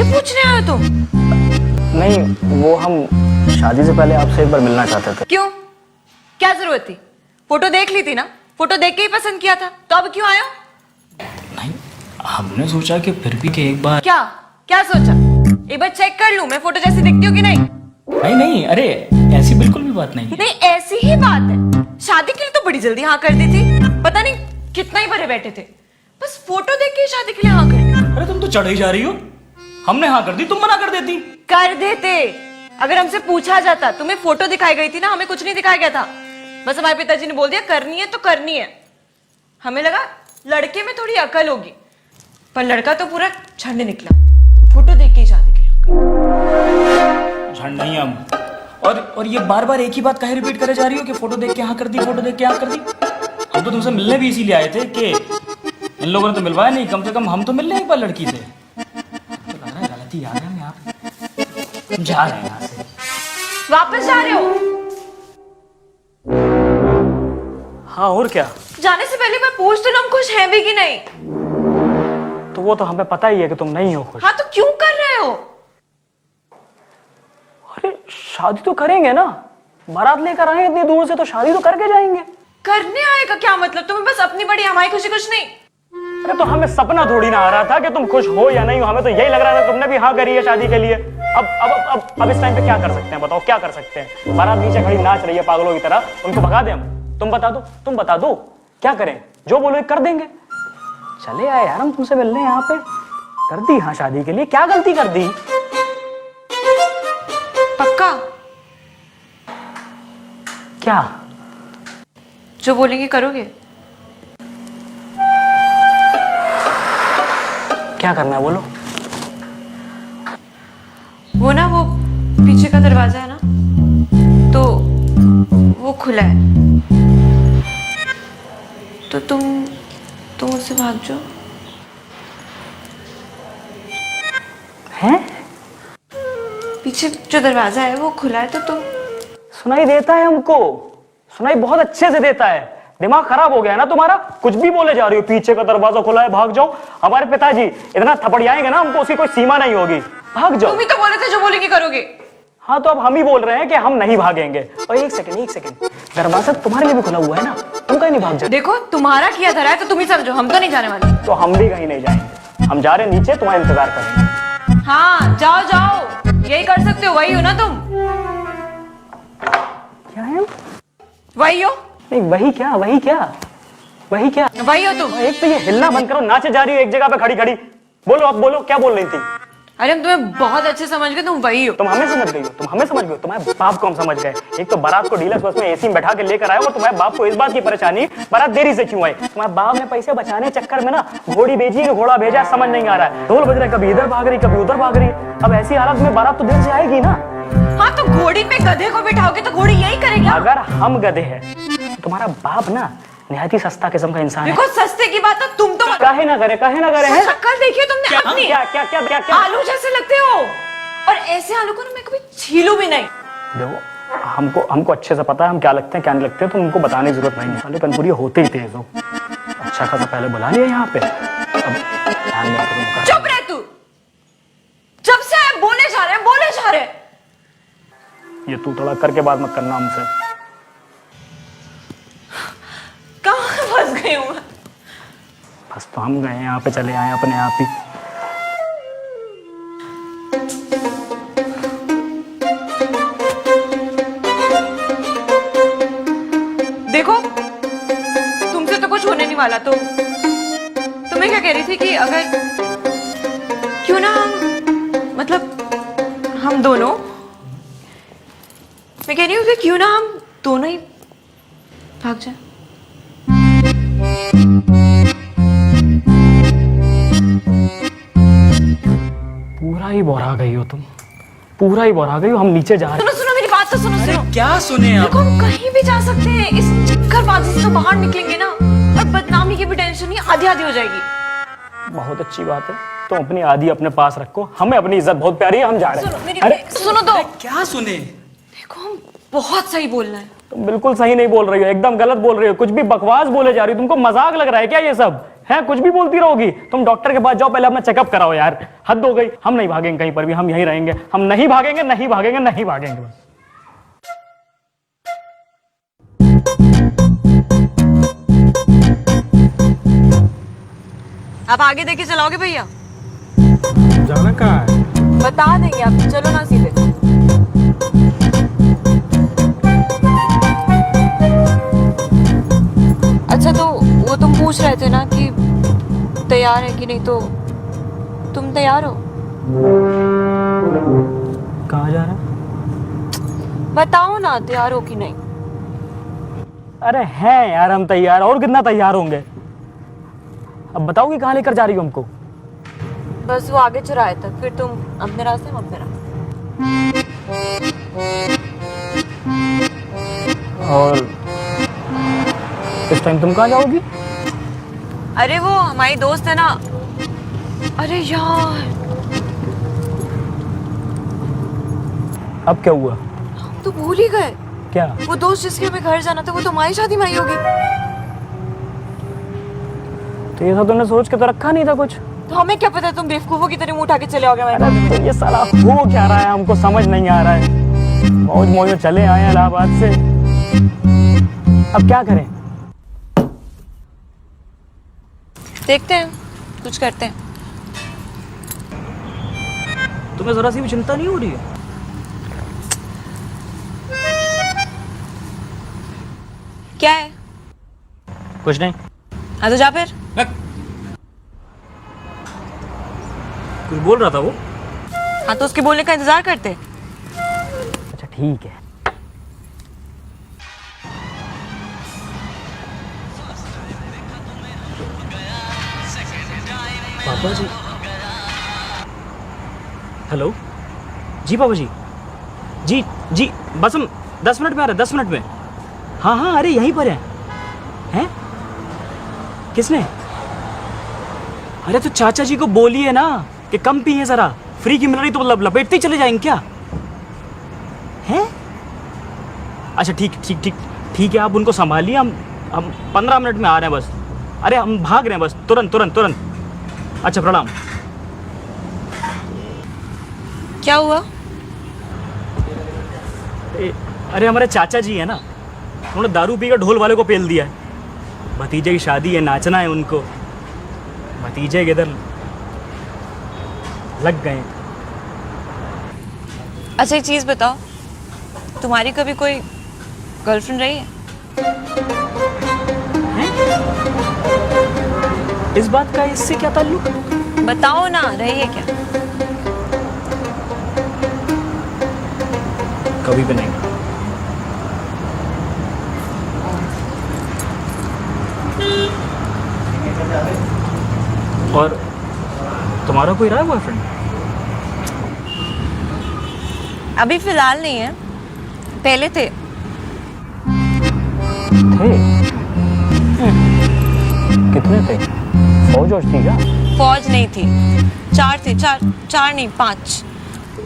पूछने आए हो तुम? नहीं, वो हम शादी से पहले आपसे एक बार मिलना चाहते थे। क्यों? क्या जरूरत थी? फोटो देख ली थी ना, फोटो देख के ही पसंद किया था, तो अब क्यों आए हो? नहीं, हमने सोचा कि फिर भी कि एक बार। क्या क्या सोचा? एक बार चेक कर लूं मैं फोटो जैसी दिखती हूँ कि नहीं? नहीं नहीं, अरे ऐसी बिल्कुल भी बात नहीं है। नहीं, ऐसी ही बात है। शादी के लिए तो बड़ी जल्दी हाँ कर दी थी, पता नहीं कितना ही भरे बैठे थे, बस फोटो देख के शादी के लिए हाँ कर दी। अरे तुम तो चढ़ ही जा रही हो। हमने हाँ कर दी, तुम मना कर देती। कर देते। अगर हमसे पूछा जाता, तुम्हें फोटो दिखाई गई थी ना, हमें कुछ नहीं दिखाया गया था, बस हमारे पिताजी ने बोल दिया करनी है तो करनी है। हमें लगा लड़के में थोड़ी अकल होगी, पर लड़का तो पूरा झंड निकला, फोटो देख के ही शादी की। झंड नहीं हम। और ये बार बार एक ही बात काहे रिपीट करे जा रही हो कि फोटो देख के हाँ कर दी, फोटो देख के हाँ कर दी। हम तो तुमसे मिलने भी इसीलिए आए थे कि इन लोगों ने तो मिलवाया नहीं, कम से कम हम तो मिलने एक बार लड़की से। तो लग रहा है गलती आ रहा है हम यहाँ पे। हम जा रहे हैं यहाँ से। वापस जा रहे हो? हाँ, और क्या? जाने से पहले मैं पूछ तो लूं खुश हैं भी कि नहीं? तो वो तो हमें पता ही है कि तुम नहीं हो खुश। हाँ तो क्यों कर रहे हो? अरे शादी तो करेंगे ना, बारात लेकर आए इतनी दूर से, तो शादी तो करके जाएंगे। करने आएगा क्या मतलब? तुम्हें बस अपनी बड़ी, हमारी खुशी कुछ नहीं। अरे तो हमें सपना थोड़ी ना आ रहा था कि तुम खुश हो या नहीं हो, हमें तो यही लग रहा था तुमने भी हाँ करी है शादी के लिए। अब इस टाइम पे क्या कर सकते हैं बताओ, क्या कर सकते हैं? बारात नीचे खड़ी नाच रही है पागलों की तरह, उनको भगा दें हम? तुम बता दो क्या करें? जो बोलो कर देंगे। चले आए यार हम तुमसे मिलने यहाँ पे, कर दी हाँ शादी के लिए, क्या गलती कर दी? पक्का? क्या जो बोलेंगे करोगे? क्या करना है बोलो। वो ना, वो पीछे का दरवाजा है ना, तो वो खुला है, तो तुम उससे भाग जाओ। हैं? पीछे जो दरवाजा है वो खुला है, तो तुम। सुनाई देता है हमको, सुनाई बहुत अच्छे से देता है। दिमाग खराब हो गया है ना तुम्हारा? कुछ भी बोले जा रही हो, पीछे का दरवाजा खुला है भाग जाओ। हमारे पिताजी इतना थपड़ियाएंगे ना हमको, उसकी कोई सीमा नहीं होगी, भाग जाओ। तुम ही तो बोले थे जो बोलेंगे करोगे। हाँ तो अब हम ही बोल रहे हैं कि हम नहीं भागेंगे। और एक सेकंड, दरवाजा तुम्हारे लिए भी खुला हुआ है ना, तुम कहीं नहीं भाग जाओ। देखो तुम्हारा किया धरा है तो तुम ही समझो, हम तो नहीं जाने वाले। तो हम भी कहीं नहीं जाएंगे, हम जा रहे हैं नीचे, तुम्हारा इंतजार करेंगे। हाँ जाओ जाओ, यही कर सकते हो, वही हो ना तुम? क्या है? वही हो? नहीं वही क्या, वही वही हो तुम। एक तो ये हिलना बंद करो, नाचे जा रही हो एक जगह पे खड़ी खड़ी। बोलो अब बोलो, क्या बोल रही थी? अरे हम तुम्हें बहुत अच्छे समझ गए, तुम वही हो। तुम हमें समझ गई हो, तुम्हारे बाप को हम समझ गए। एक तो बारात को डीलक्स बस में एसी में बैठा के लेकर आए, और तुम्हारे बाप को इस बात की परेशानी बारात देरी से क्यों आई। तुम्हारे बाप ने पैसे बचाने चक्कर में ना घोड़ी बेची है, घोड़ा भेजा, समझ नहीं आ रहा है। ढोल बज रहा है, कभी इधर भाग रही कभी उधर भाग रही। अब ऐसी हालत में बारात तो देर से आएगी ना। हाँ तो घोड़ी पे गधे को बिठाओगे तो घोड़ी यही करेगी। अगर हम गधे हैं, तुम्हारा बाप ना निहायत ही सस्ता किस्म का इंसान है। देखो सस्ते की बात है, तुम तो काहे ना करे हैं? शक्ल देखिए तुमने अपनी, क्या आलू जैसे लगते हो, और ऐसे आलू को ना मैं कभी छीलूं भी नहीं। देखो हमको अच्छे से पता है हम क्या लगते हैं क्या नहीं लगते, तो उनको बताने की जरूरत नहीं है। साले कनपुरी होते ही तेज हो, अच्छा खासा पहले बुला लिया यहाँ पे। चुप रह तू, जब से आए बोले जा रहे। ये तू थोड़ा करके बात मत करना हमसे। कहाँ फंस गई हूँ? बस तो हम गए यहाँ पे, चले आए अपने आप ही। देखो तुमसे तो कुछ होने नहीं वाला, तो तुम्हें क्या कह रही थी कि अगर क्यों ना हम, मतलब हम दोनों, मैं कह रही हूँ कि क्यों ना हम दोनों ही भाग जाए। पूरा ही बौरा गई हो तुम, पूरा ही बौरा गई हो। हम नीचे जा रहे हैं। सुनो मेरी बात तो सुनो। क्या सुने आप? देखो हम कहीं भी जा सकते हैं, इस चक्करबाजी से तो बाहर निकलेंगे ना, और बदनामी की भी टेंशन नहीं आधी हो जाएगी। बहुत अच्छी बात है, तुम अपनी आधी अपने पास रखो, हमें अपनी इज्जत बहुत प्यारी है, हम जा रहे हैं। अरे सुनो तो। क्या सुने? देखो हम बहुत सही बोल रहे हैं। तुम बिल्कुल सही नहीं बोल रही हो, एकदम गलत बोल रही हो, कुछ भी बकवास बोले जा रही हो। तुमको मजाक लग रहा है क्या ये सब? है कुछ भी बोलती रहोगी? तुम डॉक्टर के पास जाओ, पहले अपना चेकअप कराओ यार। हद हो गई। हम नहीं भागेंगे कहीं पर भी, हम यहीं रहेंगे। हम नहीं भागेंगे, नहीं भागेंगे, नहीं भागेंगे बस। आप आगे देखे चलाओगे भैया? जाना कहाँ है? बता देंगे आप, चलो ना सीधे। अच्छा तो वो तुम पूछ रहे थे ना कि तैयार है कि नहीं, तो तुम तैयार हो? कहाँ जा रहा है? बताओ ना तैयार हो कि नहीं। अरे हैं यार हम तैयार, और कितना तैयार होंगे। अब बताओगी कहाँ लेकर जा रही हो हमको? बस वो आगे चौराहे तक, फिर तुम अपने रास्ते हम अपने रास्ते। और इस टाइम तुम कहाँ जाओगी? अरे वो हमारी दोस्त है ना। अरे यार अब क्या हुआ? हम तो भूल ही गए। क्या? वो दोस्त जिसके हमें घर जाना था, वो तो हमारी शादी में आई होगी। तो ये सब तुमने सोच के तो रखा नहीं था कुछ? तो हमें क्या पता, तुम बेवकूफों की तरह मुंह उठा के चले आओगे हमारे अरे तो ये साला हो क्या रहा है, हमको समझ नहीं आ रहा है। मौज मौज में चले आए हैं इलाहाबाद से, अब क्या करें? देखते हैं, कुछ करते हैं। तुम्हें जरा सी भी चिंता नहीं हो रही है? क्या है? कुछ नहीं। हाँ तो जा फिर। कुछ बोल रहा था वो? हाँ तो उसके बोलने का इंतजार करते। अच्छा ठीक है। पापा जी। हेलो जी पापा जी। जी जी बस हम 10 मिनट में आ रहे हैं, 10 मिनट में। हाँ हाँ अरे यहीं पर हैं। किसने? अरे तो चाचा जी को बोलिए ना कि कम पिए जरा, फ्री की मिल रही तो लपेटते ही चले जाएंगे क्या? हैं? अच्छा ठीक ठीक ठीक ठीक है, आप उनको संभालिए, हम 15 मिनट में आ रहे हैं बस। अरे हम भाग रहे हैं बस, तुरंत तुरंत तुरंत। अच्छा प्रणाम। क्या हुआ? अरे हमारे चाचा जी है ना, उन्होंने दारू पीकर ढोल वाले को पेल दिया है। भतीजे की शादी है, नाचना है उनको, भतीजे के इधर लग गए। अच्छा एक चीज बताओ, तुम्हारी कभी कोई गर्लफ्रेंड रही है? इस बात का इससे क्या ताल्लुक? बताओ ना, रही है क्या? कभी भी नहीं। और तुम्हारा कोई रहा है बॉयफ्रेंड? अभी फिलहाल नहीं है, पहले थे। कितने थे? फौज थी क्या? फौज नहीं थी, 4 थे। चार नहीं 5।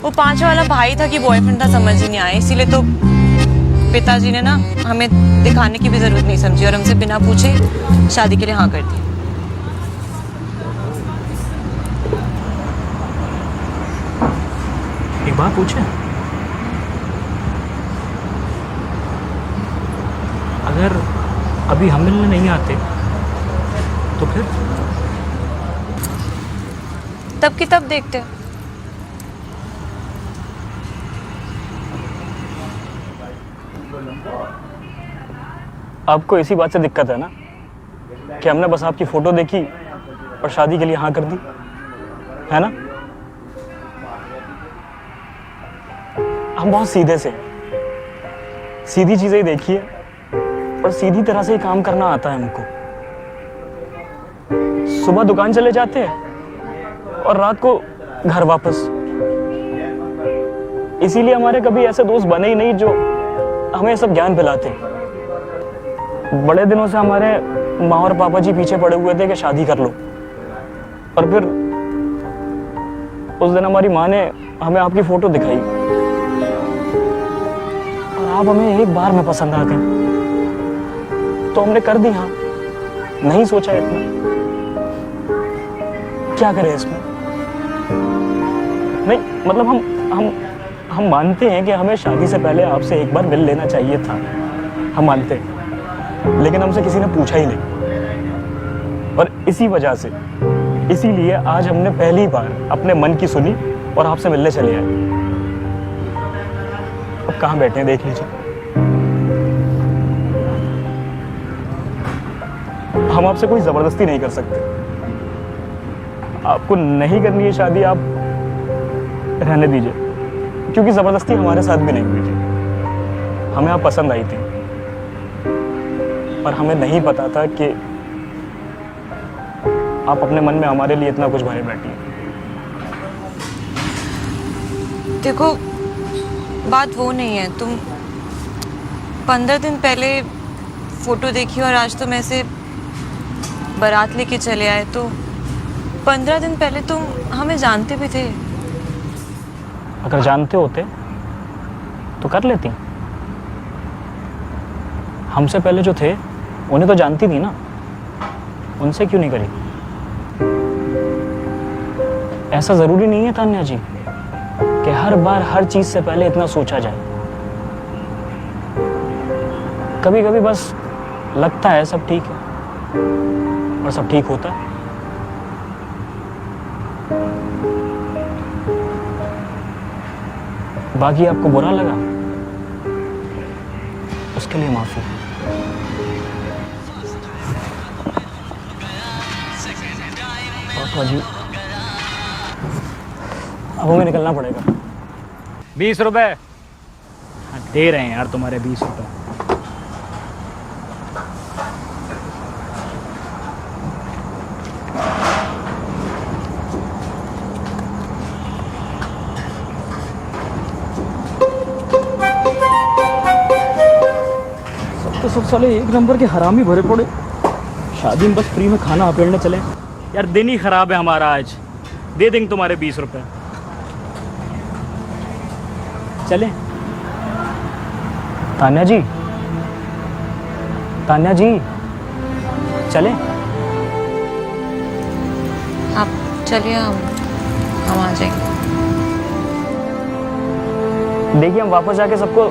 वो 5 वाला भाई था कि बॉयफ्रेंड था, समझ ही नहीं आया। इसीलिए तो पिताजी ने ना हमें दिखाने की भी जरूरत नहीं समझी और हमसे बिना पूछे शादी के लिए हाँ कर दी। एक बात पूछे, अगर अभी हम मिलने नहीं आते तो फिर? तब की तब देखते। आपको इसी बात से दिक्कत है ना कि हमने बस आपकी फोटो देखी और शादी के लिए हाँ कर दी, है ना? हम बहुत सीधे से, सीधी चीजें ही देखी है और सीधी तरह से ही काम करना आता है हमको। सुबह दुकान चले जाते हैं और रात को घर वापस। इसीलिए हमारे कभी ऐसे दोस्त बने ही नहीं जो हमें सब ज्ञान पिलाते। बड़े दिनों से हमारे माँ और पापा जी पीछे पड़े हुए थे कि शादी कर लो, और फिर उस दिन हमारी माँ ने हमें आपकी फोटो दिखाई और आप हमें एक बार में पसंद आ गए, तो हमने कर दी हाँ, नहीं सोचा इतना। क्या करें इसमें? नहीं मतलब हम मानते हैं कि हमें शादी से पहले आपसे एक बार मिल लेना चाहिए था, हम मानते हैं, लेकिन हमसे किसी ने पूछा ही नहीं। और इसी वजह से, इसीलिए आज हमने पहली बार अपने मन की सुनी और आपसे मिलने चले आए। अब कहाँ बैठे हैं देख लीजिए। हम आपसे कोई जबरदस्ती नहीं कर सकते। आपको नहीं करनी है शादी, आप रहने दीजिए, क्योंकि जबरदस्ती हमारे साथ भी नहीं हुई थी। हमें आप पसंद आई थी, पर हमें नहीं पता था कि आप अपने मन में हमारे लिए इतना कुछ भरे बैठी हैं। देखो, बात वो नहीं है। तुम 15 दिन पहले फोटो देखी और आज तुम ऐसे बारात लेके चले आए, तो 15 दिन पहले तुम हमें जानते भी थे। अगर जानते होते तो कर लेती। हमसे पहले जो थे उन्हें तो जानती थी ना, उनसे क्यों नहीं करी? ऐसा जरूरी नहीं है तान्या जी कि हर बार हर चीज से पहले इतना सोचा जाए। कभी कभी बस लगता है सब ठीक है और सब ठीक होता है। बाकी आपको बुरा लगा, उसके लिए माफी। पापा जी, अब हमें निकलना पड़ेगा। 20 रुपए। हाँ, दे रहे हैं यार तुम्हारे 20 रुपए। सब साले एक नंबर के हरामी भरे पड़े। शादी में बस फ्री में खाना अपेड़ने चले यार। दिन ही खराब है हमारा आज। दे देंगे तुम्हारे 20 रुपए। चले तान्या जी, तान्या जी, चले। आप चलिए, हम आ जाएंगे। देखिए, हम वापस जाके सबको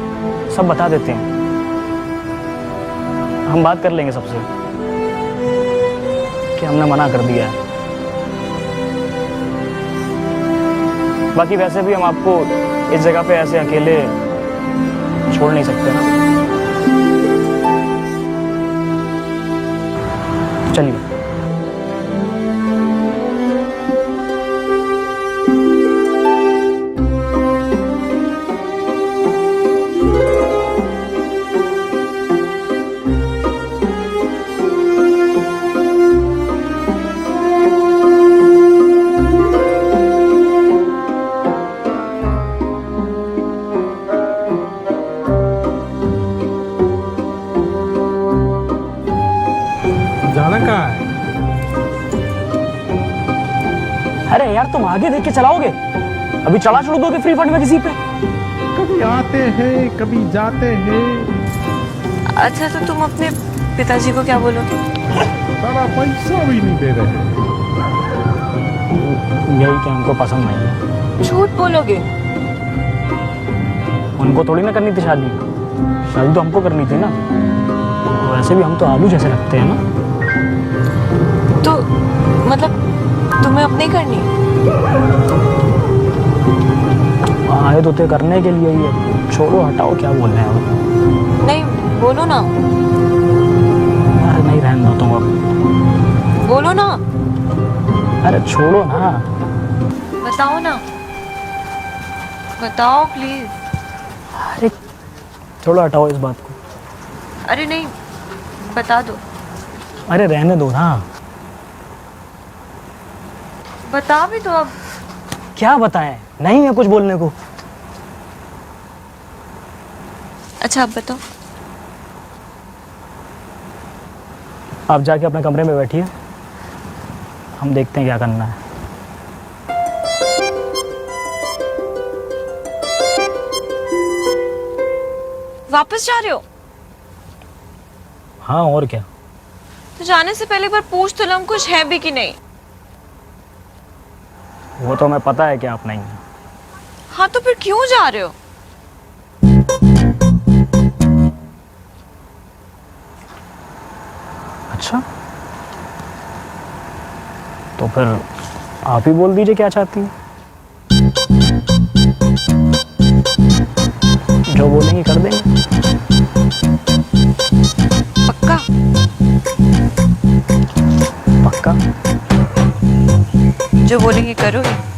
सब बता देते हैं। हम बात कर लेंगे सबसे कि हमने मना कर दिया है। बाकी वैसे भी हम आपको इस जगह पे ऐसे अकेले छोड़ नहीं सकते ना। चलिए। जाना कहाँ है? अरे यार, तुम आगे देख के चलाओगे? अभी चला छोड़ दोगे फ्री फंड में किसी पे? कभी आते हैं कभी जाते हैं। अच्छा, तो तुम अपने पिताजी को क्या बोलोगे? सारा पैसा भी नहीं दे रहे। यही कि हमको पसंद नहीं है। झूठ बोलोगे? उनको थोड़ी ना करनी थी शादी, शादी तो हमको करनी थी ना। वैसे भी हम तो आलू जैसे लगते हैं ना। तो मतलब तुम्हें अब नहीं करनी? आए तो थे करने के लिए ही है। छोड़ो, हटाओ, क्या बोल रहे हैं? नहीं, बोलो ना। अरे नहीं, रहने दो तुम अब। बोलो ना। अरे छोड़ो ना। बताओ ना, बताओ प्लीज। अरे थोड़ा हटाओ इस बात को। अरे नहीं, बता दो। अरे रहने दो ना। बता भी दो अब। क्या बताएं? नहीं है कुछ बोलने को। अच्छा, अब बताओ। आप जाके अपने कमरे में बैठिए, हम देखते हैं क्या करना है। वापस जा रहे हो? हाँ, और क्या। तो जाने से पहले एक बार पूछ तो लूं कुछ है भी कि नहीं। वो तो हमें पता है कि आप नहीं हैं। हाँ तो फिर क्यों जा रहे हो? अच्छा, तो फिर आप ही बोल दीजिए क्या चाहती हैं। जो बोलेंगे कर देंगे। पक्का? पक्का। जो बोलेंगे करोगे?